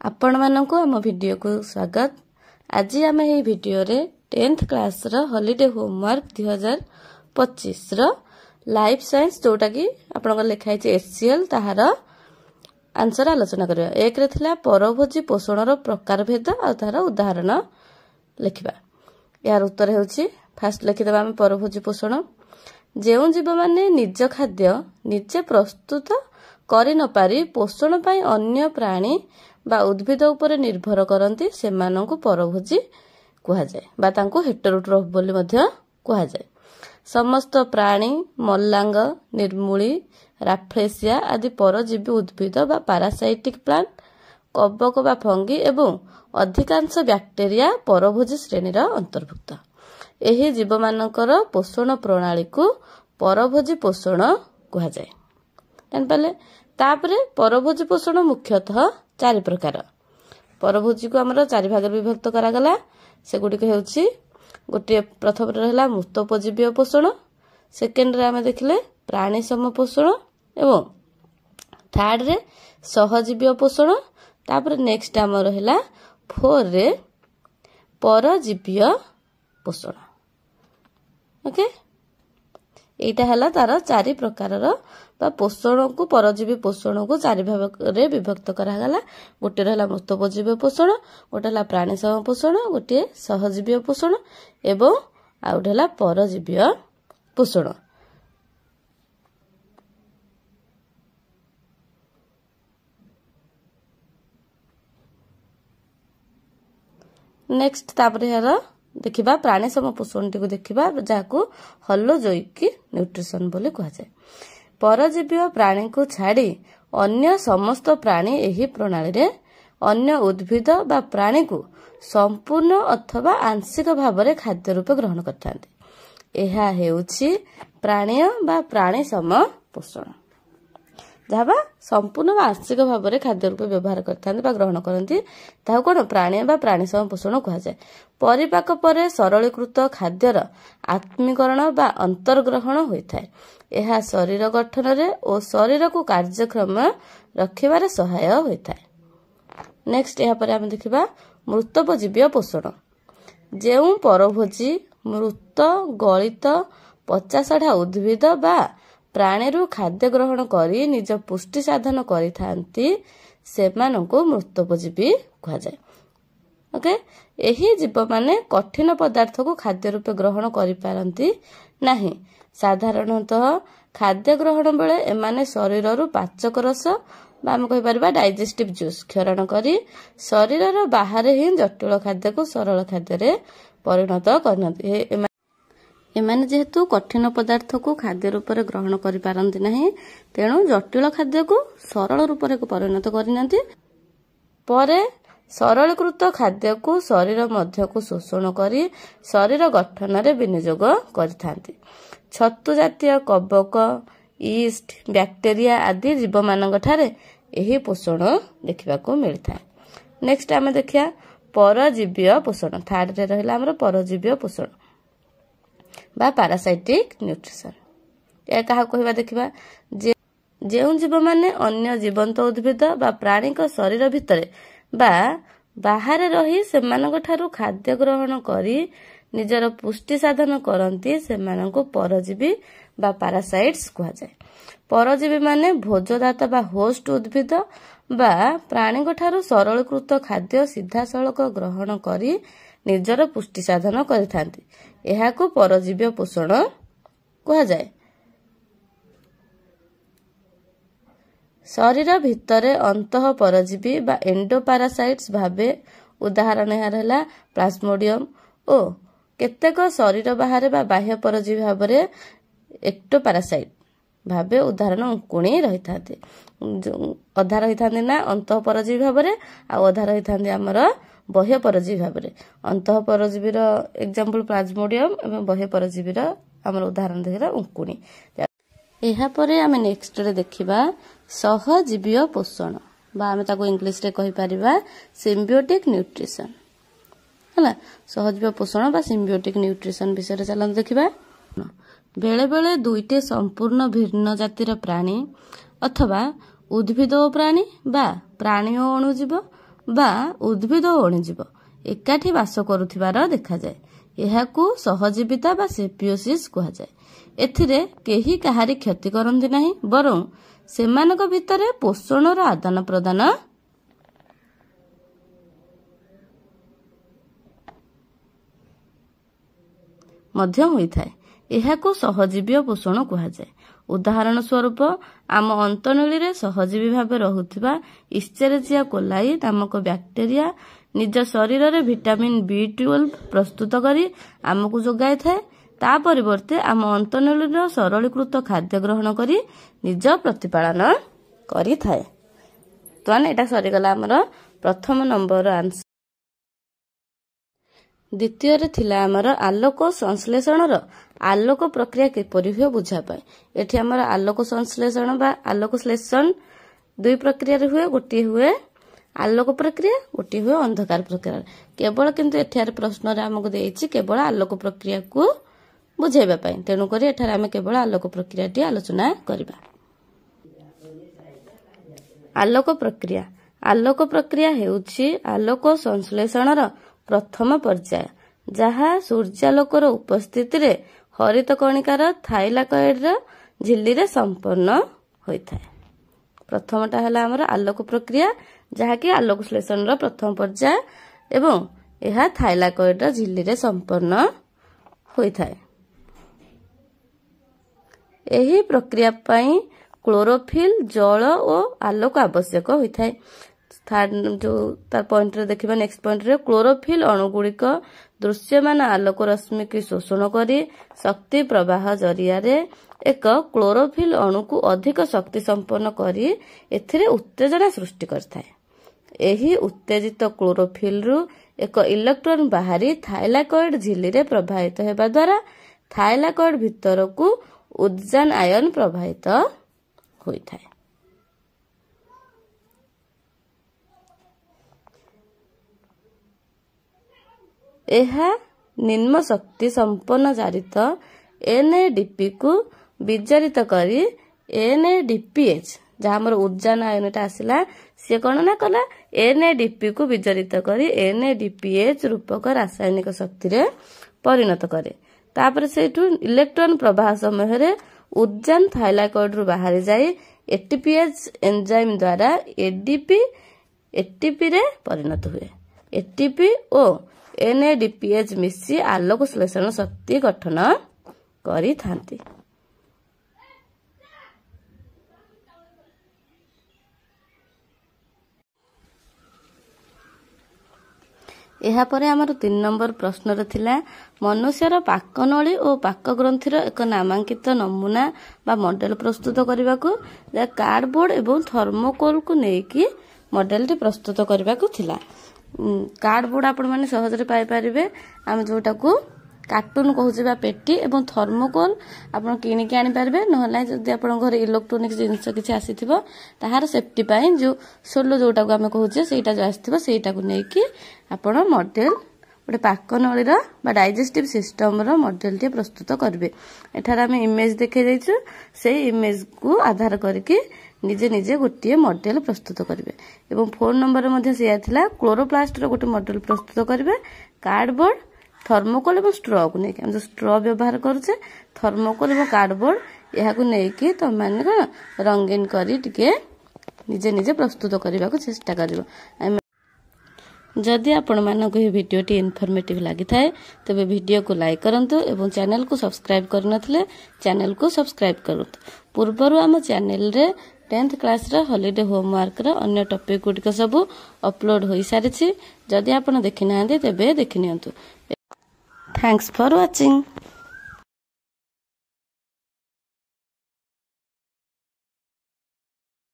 आपण मानकु आम वीडियो को स्वागत। आज आम ये वीडियो रे 10th क्लास रो हॉलिडे होमवर्क 2025 रो लाइफ साइंस जोटा कि आपन लिखाई HCL ताहार आंसर आलोचना करिया। एक रे थिला परभोजी पोषण रो प्रकार भेद आ ताहार उदाहरण लिखिबा। यार उत्तर हेउची फास्ट लिखिदबा हम परभोजी पोषण। जेउ जीव माने निज खाद्य निजे प्रस्तुत करि न पारी पोषण पई अन्य प्राणी बा उद्भिद उपरे निर्भर करती से परभोजी कुहा जाए बा तांको हेटेरोट्रोफ बोली मध्य कुहा जाए। समस्त प्राणी मल्लांग निर्मूली राफ्लेसिया आदि परजीवी उद्भिद बा पारासाइटिक प्लांट कवक बा फंगी एवं अधिकांश बैक्टेरिया परभोजी श्रेणी अंतर्भुक्त। एही जीव मानकर पोषण प्रणाली को परभोजी पोषण कुहा जाए। जानपाले तापरे परभोजी पोषण मुख्यतः 4 प्रकार। परभोजी को हमर 4 भाग विभक्त करा गला। से गुडी के हेउची गोटे प्रथम रहला मृतोपजीवी पोषण, सेकेंड रे हम देखले प्राणी सम पोषण एवं थर्ड रे सहजीवी पोषण। तापर नेक्स्ट हम रहला 4 रे परजीवी पोषण। ओके, एटा हला तार 4 प्रकार बा पोषण को परजीवी पोषण को 4 भाग रे विभक्त करा गला। गोटे रहला मृतोपजीवी पोषण, गोटे हला प्राणी सम पोषण, गोटे सहजीवी पोषण एवं आ गोटे हला परजीवी पोषण। नेक्स्ट तापरे यार देखिबा प्राणी सम पोषण टी को देखिबा जाको होलोजोइक न्यूट्रिशन बोली कहा जाए। परजीवी प्राणी को छाड़ी अन्य समस्त प्राणी एही प्रणाली रे अन्य उद्भिद बा प्राणी को संपूर्ण अथवा आंशिक भाव रे खाद्य रूप ग्रहण करथांती। एहा हेउची प्राणी बा प्राणी सम पोषण, जहाबा संपूर्ण बा आंशिक भाव रे खाद्य रूप व्यवहार करथांती बा ग्रहण करंती ताहा कोन प्राणी बा प्राणी सम पोषण कहा जाए। परिपाक परे सरलीकृत खाद्यर आत्मीकरण बा अंतर्ग्रहण होइथाय। एहा शरीर गठन रे और शरीर को कार्यक्षम रखिबारे सहाय होइथाय। नेक्स्ट यहाँ पर हम देखिबा मृतोपजीवी पोषण। जेउ परभोजी मृत गलित पचासढ़ा उद्भिद बा प्राणी रु खाद्य ग्रहण करी निज पुष्टि साधन करिथांती सेमानंको मृतोपजीवी कहा जाए। ओके, एही जीव माने कठिन पदार्थ को खाद्य रूपे ग्रहण करि पारंती नाही। साधारणतः खाद्य ग्रहण बेले एमाने शरीर रु पाचक रस बा हम कहि परबा डाइजेस्टिव जूस क्षरण करी शरीर रो बाहर ही जटिल खाद्य को सरल खाद्य रे परिणत करनती। एमाने जेहेतु कठिन पदार्थ को खाद्य रूप रे ग्रहण करि पारंती नाही, तेणु जटिल खाद्य को सरल रूप रे परिणत करिनती। परे सरलीकृत खाद्य को शरीर मध्य को शोषण करी शरीर गठन रे विनियोग करिथांती। छतु जातीय कवक ईस्ट बैक्टेरिया आदि जीव मानक ठारे एही पोषण देखिबा को मिलता। नेक्स्ट आमे देखिया परजीवी पोषण। थर्ड रे रहला हमर परजीवी पोषण बा पारासाइटिक न्यूट्रिशन। या कहा कहबा देखिबा जेउ जीव माने अन्य जीवंत उद्भिद बा प्राणी को शरीर भितरे बा बाहर रही सेमानक ठारू खाद्य ग्रहण करी निजर पुष्टि साधन करंती सेमानक परजीवी बा पारासाइट्स कहा जाए। परजीवी माने भोजदाता बा होस्ट उद्भिद बा प्राणी ठारू सरलीकृत खाद्य सीधा सड़क ग्रहण करी निजर पुष्टि साधन करिथांती। एहाकू परजीवी पोषण कहा जाए। शरीर भितरे अंतः परजीवी बा एंडोपारासाइट्स भाबे उदाहरण यहाँ रहला प्लाज्मोडियम ओ केतेक शरीर बाहर बा बाह्य परजीवी भाबरे एक्टोपारासाइट भाबे उदाहरण उंकुणी रही थांती। अधा रही थांती ना अंतः परजीवी भाबरे आ अधा रही थांती हमर बाह्य परजीवी भाबरे। अंतः परजीवी रो एग्जांपल प्लाज्मोडियम एवं बाह्य परजीवी रो हमर उदाहरण देखिरा उंकुणी। एहा परे आमे नेक्स्ट रे देखिबा सहजीवी पोषण बा आमे ताको इंग्लिश रे कहि परिबा सिम्बियोटिक न्यूट्रिशन। हला सहजीवी पोषण बा सिम्बियोटिक न्यूट्रिशन विषय रे चलन देखिबा। बेले बेले दुईटे संपूर्ण भिन्न जातिर प्राणी अथवा उद्भिद प्राणी बा प्राणी और अणुजीव ବା ଉଦ୍ଭିଦ ଓ ଅଣୁଜୀବ ଏକାଠି ବାସ କରୁଥିବାର ଦେଖାଯାଏ। ଏହାକୁ ସହଜୀବିତା ବା ସିମ୍ବିଓସିସ୍ କୁହାଯାଏ। ଏଥିରେ କେହି କାହାରି କ୍ଷତି କରନ୍ତି ନାହିଁ, ବରଂ ସେମାନଙ୍କ ଭିତରେ ପୋଷଣର ଆଦାନ ପ୍ରଦାନ ମଧ୍ୟ ହୋଇଥାଏ। ଏହାକୁ ସହଜୀବୀ ପୋଷଣ କୁହାଯାଏ। ଉଦାହରଣ ସ୍ୱରୂପ ଆମ ଅନ୍ତନଳୀରେ ସହଜୀବୀ ଭାବେ ରହୁଥିବା ଇଶ୍ଚେରେଚିଆ କୋଲାଇ ନାମକ ବ୍ୟାକ୍ଟେରିଆ ନିଜ ଶରୀରରେ ଭିଟାମିନ୍ B12 ପ୍ରସ୍ତୁତ କରି ଆମକୁ ଯୋଗାଇଥାଏ। ତା ପରିବର୍ତ୍ତେ ଆମ ଅନ୍ତନଳୀର ସରଳୀକୃତ ଖାଦ୍ୟ ଗ୍ରହଣ କରି ନିଜ ପ୍ରତିପାଳନ କରିଥାଏ। ତ ଏଇଟା ସରିଗଲା ଆମର ପ୍ରଥମ ନମ୍ବର ଆନ୍ସର। ଦ୍ୱିତୀୟରେ ଥିଲା ଆମର ଆଲୋକ ସଂଶ୍ଳେଷଣର ଆଲୋକ ପ୍ରକ୍ରିୟା କିପରି ହୁଏ ବୁଝା ପାଇଁ। ଏଠି ଆମର ଆଲୋକ ସଂଶ୍ଳେଷଣ ବା ଆଲୋକ ଶ୍ଳେଷଣ ଦୁଇ ପ୍ରକ୍ରିୟାରେ ହୁଏ। ଗୋଟିଏ ହୁଏ ଆଲୋକ ପ୍ରକ୍ରିୟା, ଗୋଟିଏ ହୁଏ ଅନ୍ଧକାର ପ୍ରକ୍ରିୟା। କେବଳ କିନ୍ତୁ ଏଠାରେ ପ୍ରଶ୍ନରେ ଆମକୁ ଦେଇଛି କେବଳ ଆଲୋକ ପ୍ରକ୍ରିୟାକୁ ବୁଝାଇବା ପାଇଁ, ତେଣୁକରି ଏଠାରେ ଆମେ କେବଳ ଆଲୋକ ପ୍ରକ୍ରିୟାଟି ଆଲୋଚନା କରିବା। ଆଲୋକ ପ୍ରକ୍ରିୟା। ଆଲୋକ ପ୍ରକ୍ରିୟା ହେଉଛି ଆଲୋକ ସଂଶ୍ଳେଷଣର ପ୍ରଥମ ପର୍ଯ୍ୟାୟ, ଯାହା ସୂର୍ଯ୍ୟାଲୋକର ଉପସ୍ଥିତିରେ ହରିତ କଣିକାର ଥାଇଲାକଏଡର ଝିଲ୍ଲିରେ ସମ୍ପନ୍ନ ହୋଇଥାଏ। ପ୍ରଥମଟା ହେଲା ଆମର ଆଲୋକ ପ୍ରକ୍ରିୟା, ଯାହାକି ଆଲୋକ ଶ୍ଳେଷଣର ପ୍ରଥମ ପର୍ଯ୍ୟାୟ ଏବଂ ଏହା ଥାଇଲାକଏଡର ଝିଲ୍ଲିରେ ସମ୍ପନ୍ନ ହୋଇଥାଏ। ଏହି ପ୍ରକ୍ରିୟା ପାଇଁ କ୍ଲୋରୋଫିଲ୍, ଜଳ ଓ ଆଲୋକ ଆବଶ୍ୟକ ହୋଇଥାଏ। ତାର ପଏଣ୍ଟରେ ଦେଖିବା ନେକ୍ସଟ ପଏଣ୍ଟରେ କ୍ଲୋରୋଫିଲ୍ ଅଣୁଗୁଡ଼ିକ ଦୃଶ୍ୟମାନ ଆଲୋକ ରଶ୍ମିକୁ ଶୋଷଣ କରି ଶକ୍ତି ପ୍ରବାହ ଜରିଆରେ ଏକ କ୍ଲୋରୋଫିଲ୍ ଅଣୁକୁ ଅଧିକ ଶକ୍ତି ସମ୍ପନ୍ନ କରି ଏଥିରେ ଉତ୍ତେଜନା ସୃଷ୍ଟି କରିଥାଏ। ଏହି ଉତ୍ତେଜିତ କ୍ଲୋରୋଫିଲ୍ରୁ ଏକ ଇଲେକ୍ଟ୍ରନ୍ ବାହାରି ଥାଇଲାକଏଡ୍ ଝିଲ୍ଲିରେ ପ୍ରବାହିତ ହେବା ଦ୍ୱାରା ଥାଇଲାକଏଡ୍ ଭିତରକୁ ଉଦଜାନ ଆୟନ ପ୍ରବାହିତ ହୋଇଥାଏ। ଏହା ନିମ୍ନ ଶକ୍ତି ସମ୍ପନ୍ନ ଜାରିତ NADPକୁ ବିଜଡ଼ିତ କରି NADPH, ଯାହା ଆମର ଉଦଜାନ ଆୟନଟା ଆସିଲା, ସିଏ କଣ ନା କଲା NADPକୁ ବିଜଡ଼ିତ କରି NADPH ରୂପକ ରାସାୟନିକ ଶକ୍ତିରେ ପରିଣତ କରେ। ତାପରେ ସେଇଠୁ ଇଲେକ୍ଟ୍ରନ୍ ପ୍ରବାହ ସମୟରେ ଉଦଜାନ ଥାଇଲାକଏଡ୍ରୁ ବାହାରି ଯାଇ ATPase ଏନ୍ଜାଇମ୍ ଦ୍ୱାରା ATPରେ ପରିଣତ ହୁଏ। ATP ଓ NADPH ମିଶି ଆଲୋକ ଶ୍ଳେଷଣ ଶକ୍ତି ଗଠନ କରିଥାନ୍ତି। ଏହାପରେ ଆମର 3 ନମ୍ବର ପ୍ରଶ୍ନରେ ଥିଲା ମନୁଷ୍ୟର ପାକନଳୀ ଓ ପାକଗ୍ରନ୍ଥିର ଏକ ନାମାଙ୍କିତ ନମୁନା ବା ମଡେଲ ପ୍ରସ୍ତୁତ କରିବାକୁ, ଯାହା କାର୍ଡବୋର୍ଡ ଏବଂ ଥର୍ମୋକୋଲକୁ ନେଇକି ମଡେଲଟି ପ୍ରସ୍ତୁତ କରିବାକୁ ଥିଲା। କାର୍ଡବୋର୍ଡ ଆପଣମାନେ ସହଜରେ ପାଇପାରିବେ, ଆମେ ଯୋଉଟାକୁ କାର୍ଟୁନ କହୁଛେ ବା ପେଟି, ଏବଂ ଥର୍ମୋକୋଲ ଆପଣ କିଣିକି ଆଣିପାରିବେ। ନହେଲେ ଯଦି ଆପଣଙ୍କ ଘରେ ଇଲେକ୍ଟ୍ରୋନିକ୍ସ ଜିନିଷ କିଛି ଆସିଥିବ ତାହାର ସେଫ୍ଟି ପାଇଁ ଯୋଉ ସୋଲୋ ଯୋଉଟାକୁ ଆମେ କହୁଛେ ସେଇଟା ଯୋଉ ଆସିଥିବ ସେଇଟାକୁ ନେଇକି ଆପଣ ମଡେଲ ଗୋଟେ ପାକନଳୀର ବା ଡାଇଜେଷ୍ଟିଭ ସିଷ୍ଟମର ମଡେଲଟି ପ୍ରସ୍ତୁତ କରିବେ। ଏଠାରେ ଆମେ ଇମେଜ ଦେଖାଇ ଦେଇଛୁ, ସେଇ ଇମେଜକୁ ଆଧାର କରିକି ନିଜେ ନିଜେ ଗୋଟିଏ ମଡେଲ ପ୍ରସ୍ତୁତ କରିବେ। ଏବଂ 4 ନମ୍ବରରେ ମଧ୍ୟ ସେଇଆ ଥିଲା, କ୍ଲୋରୋପ୍ଲାଷ୍ଟର ଗୋଟେ ମଡେଲ ପ୍ରସ୍ତୁତ କରିବେ। କାର୍ଡବୋର୍ଡ, ଥର୍ମୋକୋଲ ଏବଂ ଷ୍ଟ୍ରକୁ ନେଇକି, ଆମେ ଯୋଉ ଷ୍ଟ୍ର ବ୍ୟବହାର କରୁଛେ, ଥର୍ମୋକୋଲ ଏବଂ କାର୍ଡବୋର୍ଡ ଏହାକୁ ନେଇକି ତମମାନେ କଣ ରଙ୍ଗୀନ କରି ଟିକେ ନିଜେ ନିଜେ ପ୍ରସ୍ତୁତ କରିବାକୁ ଚେଷ୍ଟା କରିବ। ଯଦି ଆପଣମାନଙ୍କୁ ଏହି ଭିଡ଼ିଓଟି ଇନଫର୍ମେଟିଭ ଲାଗିଥାଏ ତେବେ ଭିଡ଼ିଓକୁ ଲାଇକ୍ କରନ୍ତୁ ଏବଂ ଚ୍ୟାନେଲକୁ ସବସ୍କ୍ରାଇବ କରିନଥିଲେ ଚ୍ୟାନେଲକୁ ସବସ୍କ୍ରାଇବ କରନ୍ତୁ। ପୂର୍ବରୁ ଆମ ଚ୍ୟାନେଲରେ 10th କ୍ଲାସର ହଲିଡେ ହୋମୱାର୍କର ଅନ୍ୟ ଟପିକ ଗୁଡ଼ିକ ସବୁ ଅପଲୋଡ ହୋଇସାରିଛି। ଯଦି ଆପଣ ଦେଖିନାହାନ୍ତି ତେବେ ଦେଖିନିଅନ୍ତୁ। ଥ୍ୟାଙ୍କ୍ସ ଫର ୱାଚିଂ।